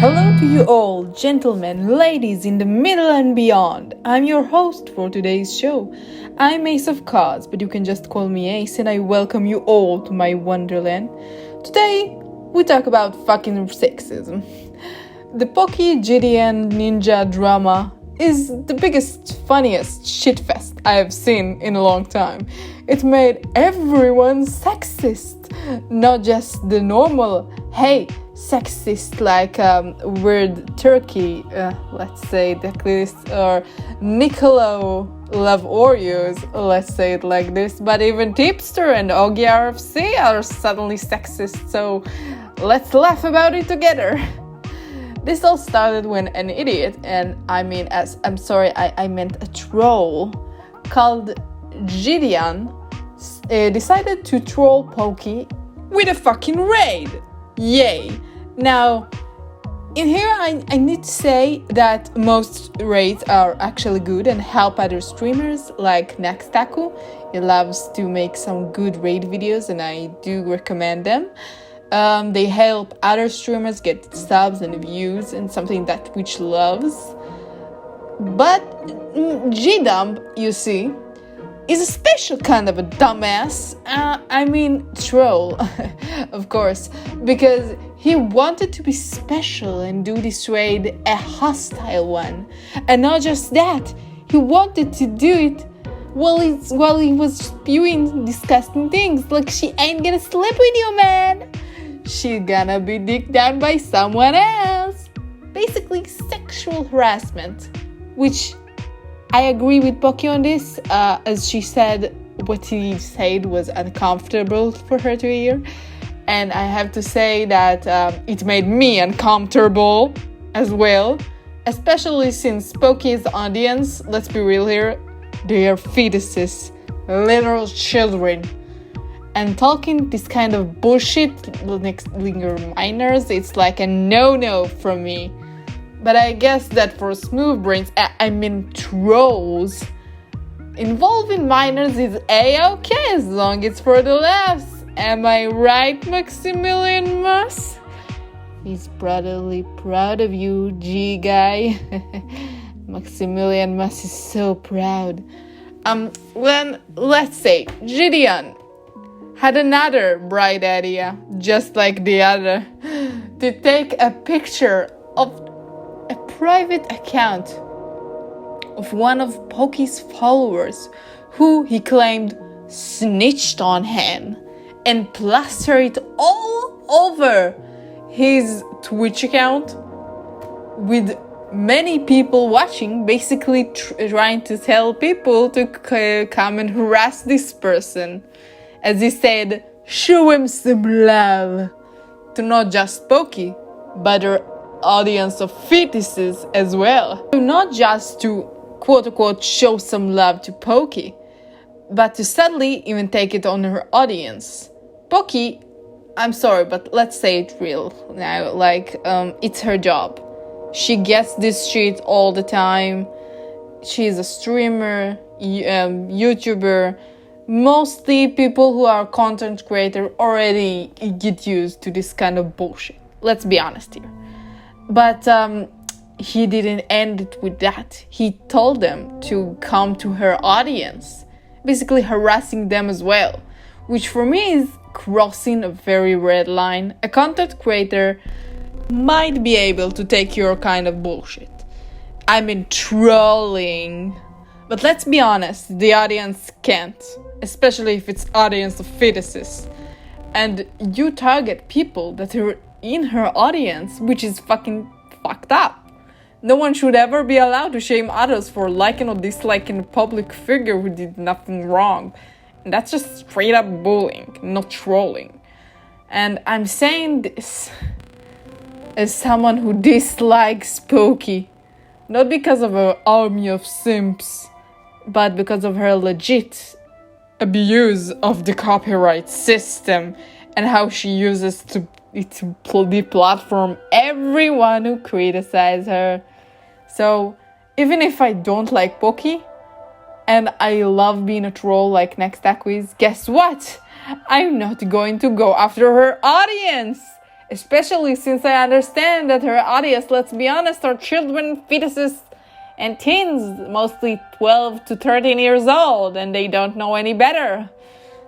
Hello to you all, gentlemen, ladies in the middle and beyond. I'm your host for today's show. I'm Ace of Cards, but you can just call me Ace, and I welcome you all to my wonderland. Today, we talk about fucking sexism. The Pocky Gideon Ninja drama is the biggest, funniest shitfest I have seen in a long time. It made everyone sexist, not just the normal, hey, sexist like weird turkey, let's say like this, or Niccolo love Oreos, let's say it like this, but even Tipster and Oggy RFC are suddenly sexist, so let's laugh about it together. This all started when an idiot, and I meant a troll, called Gideon, decided to troll Pokey with a fucking raid. Yay! Now, in here I need to say that most raids are actually good and help other streamers like Nextaku. He loves to make some good raid videos and I do recommend them. They help other streamers get subs and views and something that Twitch loves. But G-Dump, you see, is a special kind of a dumbass, troll, of course, because he wanted to be special and do this raid a hostile one. And not just that, he wanted to do it while he was spewing disgusting things like she ain't gonna sleep with you, man. She's gonna be dicked down by someone else. Basically sexual harassment, which I agree with Pocky on this, as she said what he said was uncomfortable for her to hear. And I have to say that it made me uncomfortable as well, especially since Poky's audience, let's be real here, they are fetuses, little children. And talking this kind of bullshit next to minors, it's like a no-no from me. But I guess that for smooth brains, trolls, involving minors is a-okay as long as it's for the laughs. Am I right, Maximilian Muss? He's brotherly proud of you, G-guy. Maximilian Muss is so proud. Then, let's say, Gideon had another bright idea, just like the other, to take a picture of a private account of one of Poky's followers who he claimed snitched on him and plaster it all over his Twitch account with many people watching, basically trying to tell people to come and harass this person. As he said, show him some love to not just Poky, but her audience of fetuses as well. So not just to quote-unquote show some love to Poky, but to suddenly even take it on her audience. Poky, I'm sorry, but let's say it real now, it's her job. She gets this shit all the time. She's a streamer, YouTuber. Mostly people who are content creators already get used to this kind of bullshit. Let's be honest here. But he didn't end it with that. He told them to come to her audience, basically harassing them as well, which for me is crossing a very red line. A content creator might be able to take your kind of bullshit. Trolling. But let's be honest, the audience can't, especially if it's audience of fetuses. And you target people that are in her audience, which is fucking fucked up. No one should ever be allowed to shame others for liking or disliking a public figure who did nothing wrong. And that's just straight up bullying, not trolling. And I'm saying this as someone who dislikes Poky, not because of her army of simps, but because of her legit abuse of the copyright system and how she uses to deplatform everyone who criticizes her. So even if I don't like Poky and I love being a troll like Nextaku is, guess what? I'm not going to go after her audience. Especially since I understand that her audience, let's be honest, are children, fetuses, and teens, mostly 12 to 13 years old, and they don't know any better.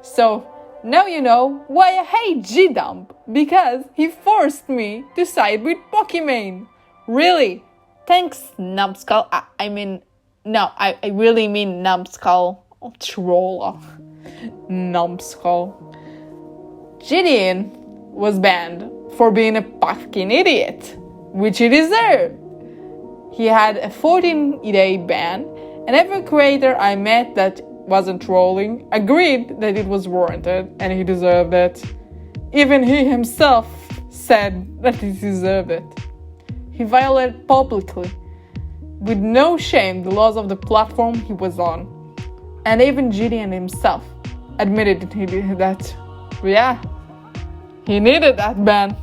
So, now you know why I hate G-Dump, because he forced me to side with Pokimane. Really? Thanks, Numbskull. I really mean Numbskull. Troll. Numbskull. Gideon was banned for being a fucking idiot, which he deserved. He had a 14-day ban, and every creator I met that wasn't trolling agreed that it was warranted and he deserved it. Even he himself said that he deserved it. He violated publicly, with no shame, the laws of the platform he was on. And even Gideon himself admitted that he needed that ban.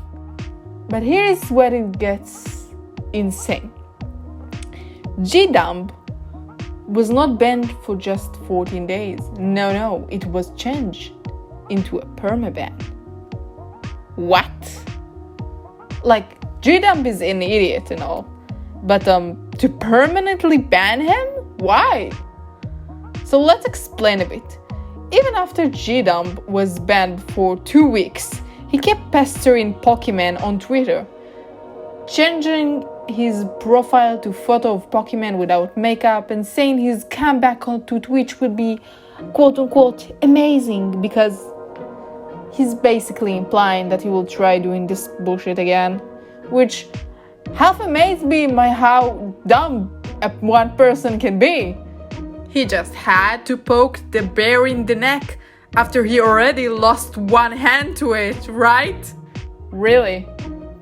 But here's where it gets insane. G-Dump was not banned for just 14 days. No, it was changed into a permaban. What? Like, G-Dump is an idiot and all, but to permanently ban him? Why? So let's explain a bit. Even after G-Dump was banned for 2 weeks, he kept pestering Pokimane on Twitter, changing his profile to photo of Pokimane without makeup and saying his comeback onto Twitch would be quote-unquote amazing, because he's basically implying that he will try doing this bullshit again, which half amazed me by how dumb one person can be. He just had to poke the bear in the neck after he already lost one hand to it, right? Really?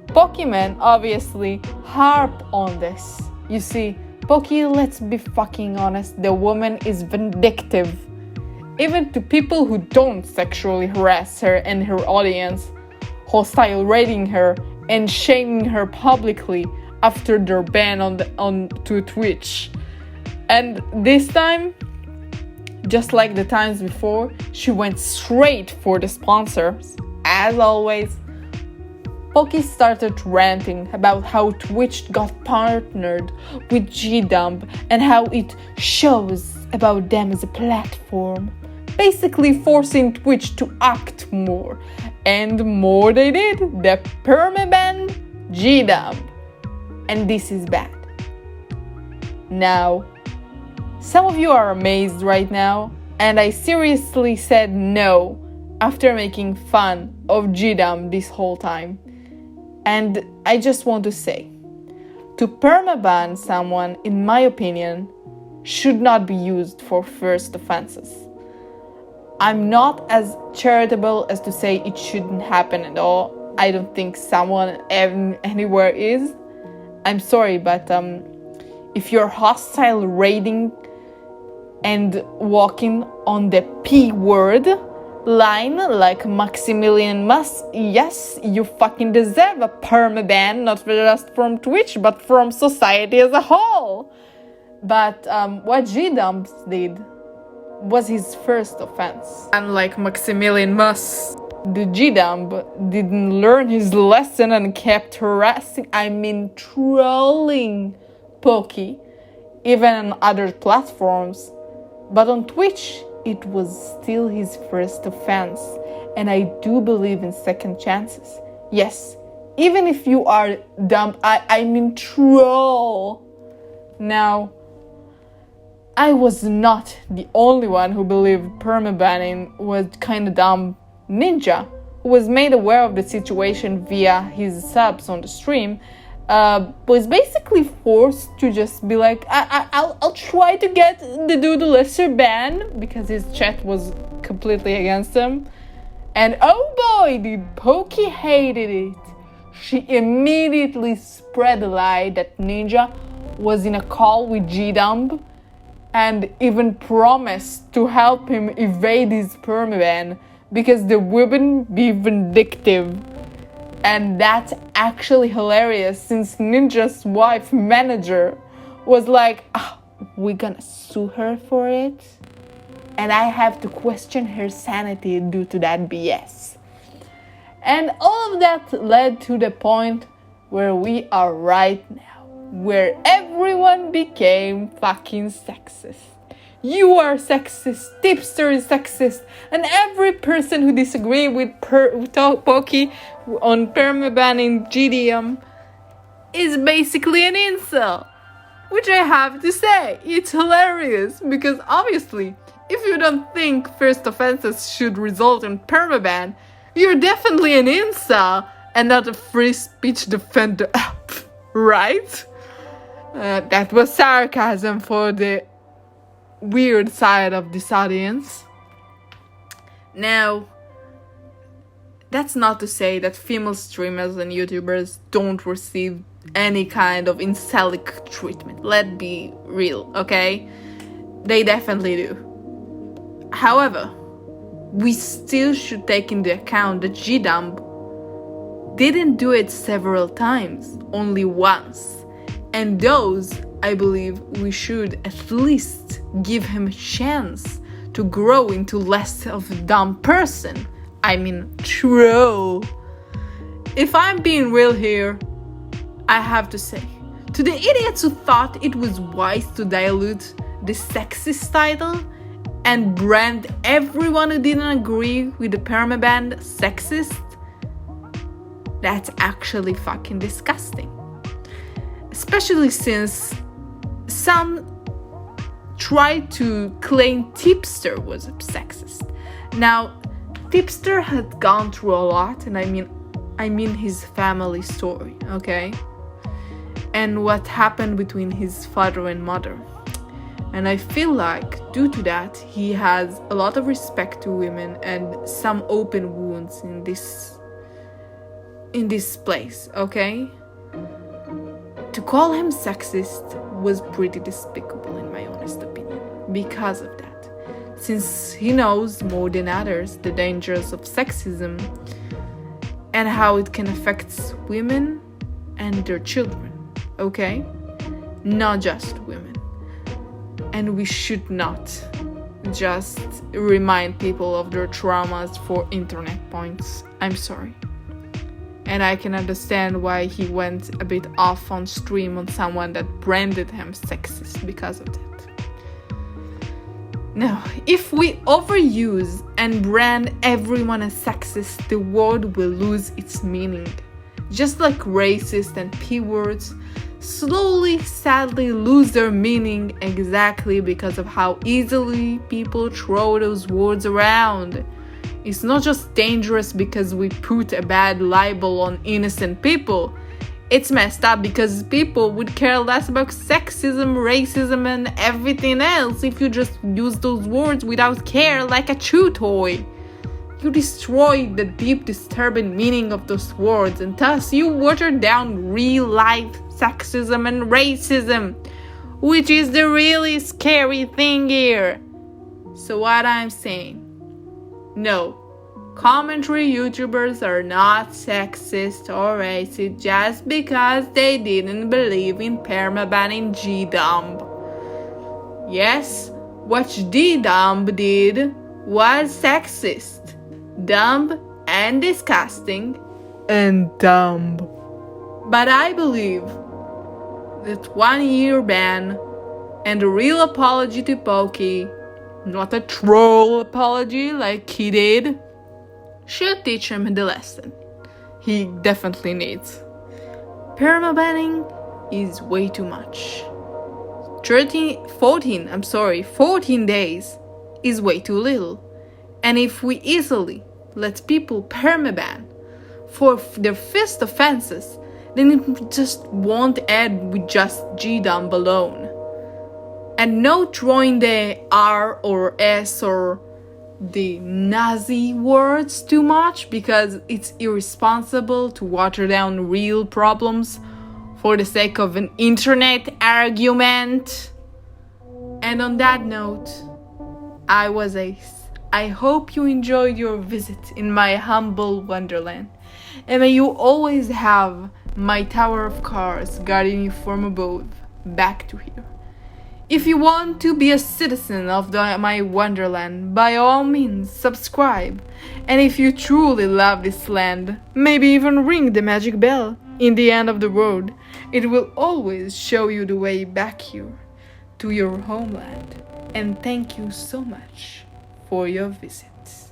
Pokimane obviously harp on this. You see, Poki, let's be fucking honest, the woman is vindictive. Even to people who don't sexually harass her and her audience, hostile rating her and shaming her publicly after their ban onto Twitch. And this time, just like the times before, she went straight for the sponsors. As always, Poki started ranting about how Twitch got partnered with G-Dump and how it shows about them as a platform, basically forcing Twitch to act more. And more they did, the permaban G-Dump. And this is bad. Now, some of you are amazed right now, and I seriously said no after making fun of G-Dump this whole time. And I just want to say, to permaban someone, in my opinion, should not be used for first offenses. I'm not as charitable as to say it shouldn't happen at all. I don't think someone anywhere is. I'm sorry, but if you're hostile rating and walking on the P word line like Maximilian Musk, yes, you fucking deserve a permaban, not just from Twitch, but from society as a whole. But what G-Dump did was his first offense. Unlike Maximilian Musk, the G-Dump didn't learn his lesson and kept harassing, trolling Poki, even on other platforms. But on Twitch, it was still his first offense, and I do believe in second chances. Yes, even if you are dumb, troll. Now, I was not the only one who believed permabanning was kinda dumb. Ninja, who was made aware of the situation via his subs on the stream, was basically forced to just be like, I'll try to get the dude a lesser ban, because his chat was completely against him. And oh boy, did Poki hated it. She immediately spread the lie that Ninja was in a call with G-Dump and even promised to help him evade his permaban because they wouldn't be vindictive. And that's actually hilarious, since Ninja's wife manager was like, we're gonna sue her for it, and I have to question her sanity due to that BS. And all of that led to the point where we are right now, where everyone became fucking sexist. You are sexist, Tipster is sexist, and every person who disagrees with Poki on permabanning GDM is basically an incel. Which I have to say, it's hilarious, because obviously, if you don't think first offenses should result in permaban, you're definitely an incel and not a free speech defender, right? That was sarcasm for the weird side of this audience. Now, that's not to say that female streamers and YouTubers don't receive any kind of incelic treatment. Let's be real, okay? They definitely do. However, we still should take into account that G-Dump didn't do it several times, only once. And those, I believe, we should at least give him a chance to grow into less of a dumb person. I mean, troll. If I'm being real here, I have to say, to the idiots who thought it was wise to dilute the sexist title and brand everyone who didn't agree with the permaban sexist, that's actually fucking disgusting. Especially since some tried to claim Tipster was a sexist. Now, Tipster had gone through a lot, and I mean his family story, okay? And what happened between his father and mother. And I feel like, due to that, he has a lot of respect to women and some open wounds in this place, okay? To call him sexist was pretty despicable in my honest opinion, because of that. Since he knows more than others the dangers of sexism and how it can affect women and their children. Okay? Not just women. And we should not just remind people of their traumas for internet points. I'm sorry. And I can understand why he went a bit off on stream on someone that branded him sexist because of that. Now, if we overuse and brand everyone as sexist, the word will lose its meaning. Just like racist and P-words slowly, sadly lose their meaning exactly because of how easily people throw those words around. It's not just dangerous because we put a bad label on innocent people. It's messed up because people would care less about sexism, racism, and everything else if you just use those words without care like a chew toy. You destroy the deep, disturbing meaning of those words, and thus you water down real-life sexism and racism, which is the really scary thing here. So what I'm saying, no, commentary YouTubers are not sexist or racist just because they didn't believe in permabanning G-Dump. Yes, what G-Dump did was sexist, dumb and disgusting, and dumb. But I believe that 1 year ban and a real apology to Pokey, not a troll apology like he did, should teach him the lesson he definitely needs. Permabanning is way too much. 14 days is way too little. And if we easily let people permaban for their first offenses, then it just won't end with just G-Dump alone. And no throwing the R or S or the Nazi words too much, because it's irresponsible to water down real problems for the sake of an internet argument. And on that note, I was Ace. I hope you enjoyed your visit in my humble wonderland, and may you always have my tower of cards guarding you from above back to here. If you want to be a citizen of my wonderland, by all means subscribe. And if you truly love this land, maybe even ring the magic bell. In the end of the road, it will always show you the way back here to your homeland. And thank you so much for your visits.